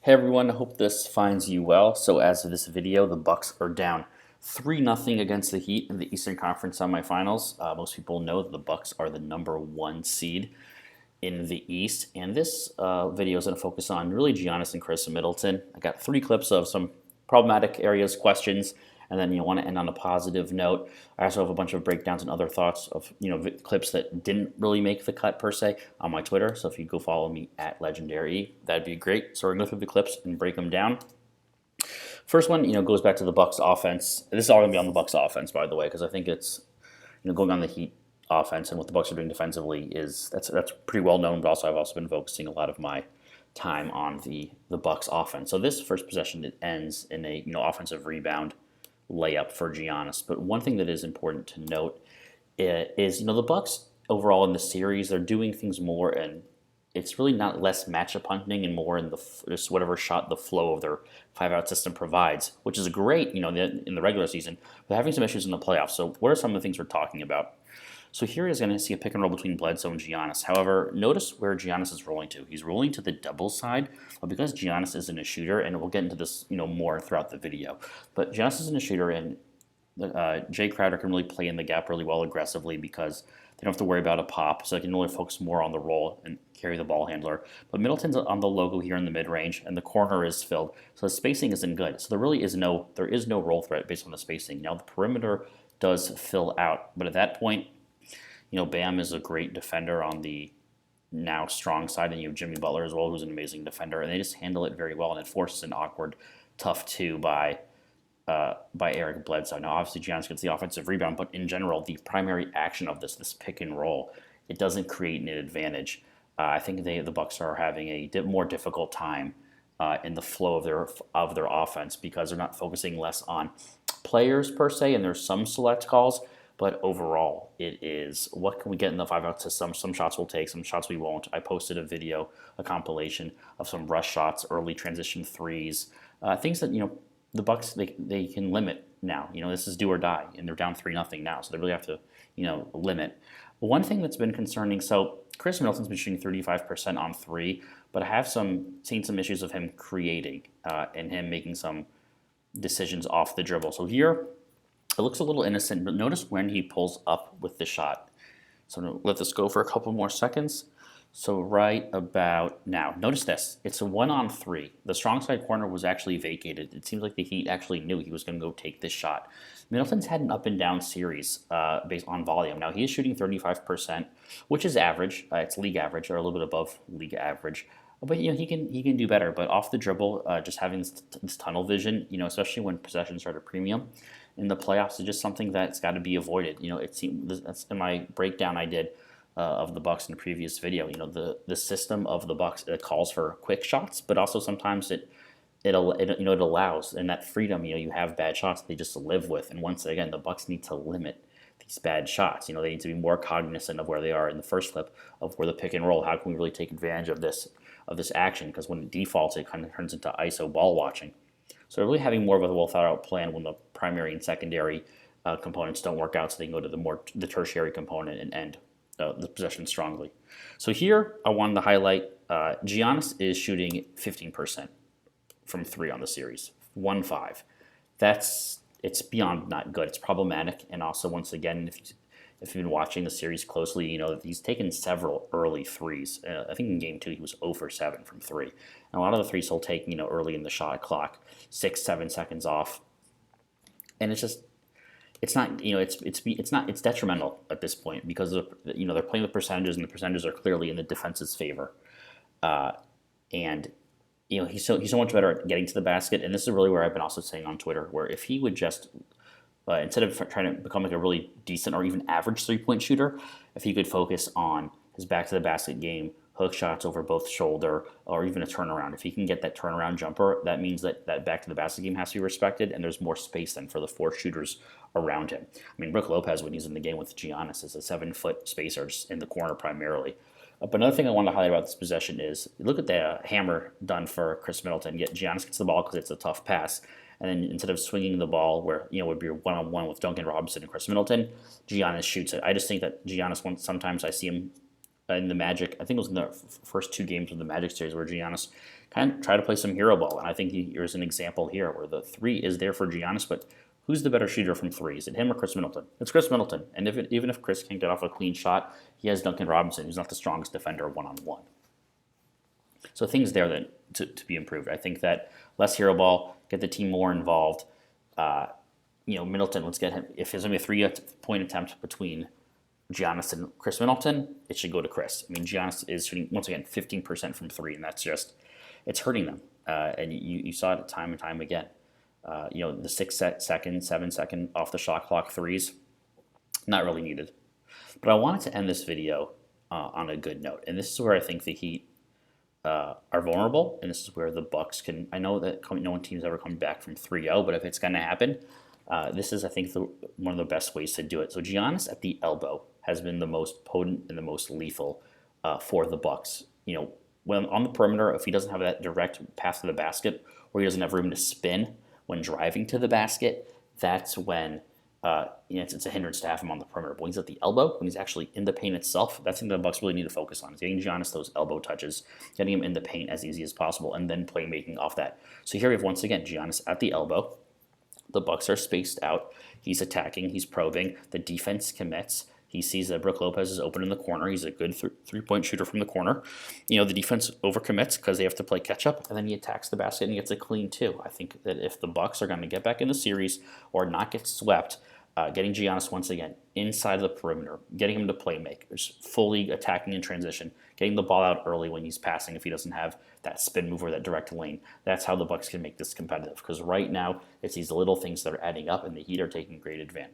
Hey everyone, I hope this finds you well. So as of this video, the Bucks are down 3-0 against the Heat in the Eastern Conference semifinals. Most people know that the Bucks are the #1 seed in the East, and this video is going to focus on really Giannis and Khris and Middleton. I got 3 clips of some problematic areas, questions, and then want to end on a positive note. I also have a bunch of breakdowns and other thoughts of clips that didn't really make the cut per se on my Twitter. So if you go follow me at Legendary, that'd be great. So we're gonna go through the clips and break them down. First one, goes back to the Bucks offense. This is all gonna be on the Bucks offense, by the way, because I think it's going on the Heat offense and what the Bucks are doing defensively is that's pretty well known. But also, I've also been focusing a lot of my time on the Bucks offense. So this first possession, it ends in a offensive rebound layup for Giannis. But one thing that is important to note is the Bucks overall in the series, they're doing things more, and it's really not less matchup hunting and more in just whatever shot the flow of their 5-out system provides, which is great, in the regular season, but having some issues in the playoffs. So what are some of the things we're talking about? So here he's going to see a pick and roll between Bledsoe and Giannis. However, notice where Giannis is rolling to. He's rolling to the double side, but because Giannis isn't a shooter, and we'll get into this more throughout the video, but Giannis isn't a shooter, and Jay Crowder can really play in the gap really well aggressively because they don't have to worry about a pop, so they can really focus more on the roll and carry the ball handler. But Middleton's on the logo here in the mid-range, and the corner is filled, so the spacing isn't good. So there is no roll threat based on the spacing. Now the perimeter does fill out, but at that point, Bam is a great defender on the now strong side, and you have Jimmy Butler as well, who's an amazing defender, and they just handle it very well, and it forces an awkward, tough two by Eric Bledsoe. Now, obviously, Giannis gets the offensive rebound, but in general, the primary action of this pick and roll, it doesn't create an advantage. I think the Bucks are having a more difficult time in the flow of their offense because they're not focusing less on players per se, and there's some select calls. But overall, it is what can we get in the 5-out system? Some shots we'll take, some shots we won't. I posted a video, a compilation of some rush shots, early transition threes, things that the Bucks they can limit now. This is do or die, and they're down 3-0 now, so they really have to limit. One thing that's been concerning, so Khris Middleton's been shooting 35% on three, but I have seen some issues of him creating and him making some decisions off the dribble. So here, it looks a little innocent, but notice when he pulls up with the shot. So I'm going to let this go for a couple more seconds. So right about now, notice this. It's a 1-on-3. The strong side corner was actually vacated. It seems like the Heat actually knew he was going to go take this shot. Middleton's had an up and down series based on volume. Now he is shooting 35%, which is average. It's league average, or a little bit above league average. But he can do better. But off the dribble, just having this tunnel vision, especially when possessions are at a premium in the playoffs, is just something that's got to be avoided. It seems that's in my breakdown I did of the Bucks in the previous video. The system of the Bucks, it calls for quick shots, but also sometimes it allows, and that freedom. You have bad shots they just live with, and once again the Bucks need to limit these bad shots. They need to be more cognizant of where they are in the first clip of where the pick and roll. How can we really take advantage of this action? Because when it defaults, it kind of turns into ISO ball watching. So really having more of a well thought out plan when the primary and secondary components don't work out, so they can go to the tertiary component and end the possession strongly. So here I wanted to highlight Giannis is shooting 15% from three on the series, 1-5. It's beyond not good. It's problematic, and also once again, if you've been watching the series closely, that he's taken several early threes. I think in game 2 he was 0 for 7 from 3. And a lot of the threes he'll take, early in the shot clock, 6-7 seconds off, and it's detrimental at this point because they're playing with percentages, and the percentages are clearly in the defense's favor, and he's so much better at getting to the basket, and this is really where I've been also saying on Twitter, where if he would just instead of trying to become like a really decent or even average three-point shooter, if he could focus on his back-to-the-basket game, hook shots over both shoulder, or even a turnaround. If he can get that turnaround jumper, that means that back-to-the-basket game has to be respected, and there's more space then for the 4 shooters around him. I mean, Brook Lopez, when he's in the game with Giannis, is a 7-foot spacer just in the corner primarily. But another thing I want to highlight about this possession is, look at the hammer done for Khris Middleton. Yet Giannis gets the ball because it's a tough pass. And then instead of swinging the ball where would be one-on-one with Duncan Robinson and Khris Middleton, Giannis shoots it. I just think that Giannis, sometimes I see him in the Magic. I think it was in the first 2 games of the Magic series where Giannis kind of tried to play some hero ball, and I think here's an example here where the three is there for Giannis, but who's the better shooter from three? Is it him or Khris Middleton? It's Khris Middleton, and even if Khris can't get off a clean shot, he has Duncan Robinson, who's not the strongest defender one-on-one. So things there that to be improved. I think that less hero ball, get the team more involved. Middleton, let's get him. If there's going to be a 3-point attempt between Giannis and Khris Middleton, it should go to Khris. I mean, Giannis is shooting, once again, 15% from three, and that's just, it's hurting them. And you saw it time and time again. The 6-second, 7-second off the shot clock threes, not really needed. But I wanted to end this video on a good note, and this is where I think the Heat are vulnerable, and this is where the Bucks can. I know that no one team's ever come back from 3-0, but if it's going to happen, this is, I think, one of the best ways to do it. So Giannis at the elbow has been the most potent and the most lethal for the Bucks. When on the perimeter, if he doesn't have that direct path to the basket, or he doesn't have room to spin when driving to the basket, that's when it's a hindrance to have him on the perimeter. But when he's at the elbow, when he's actually in the paint itself, that's something the Bucks really need to focus on. Is getting Giannis those elbow touches, getting him in the paint as easy as possible, and then playmaking off that. So here we have, once again, Giannis at the elbow. The Bucks are spaced out. He's attacking. He's probing. The defense commits. He sees that Brook Lopez is open in the corner. He's a good three-point shooter from the corner. The defense overcommits because they have to play catch-up, and then he attacks the basket and gets a clean two. I think that if the Bucks are going to get back in the series or not get swept, getting Giannis once again inside of the perimeter, getting him to play makers, fully attacking in transition, getting the ball out early when he's passing if he doesn't have that spin move or that direct lane. That's how the Bucks can make this competitive, because right now it's these little things that are adding up, and the Heat are taking great advantage.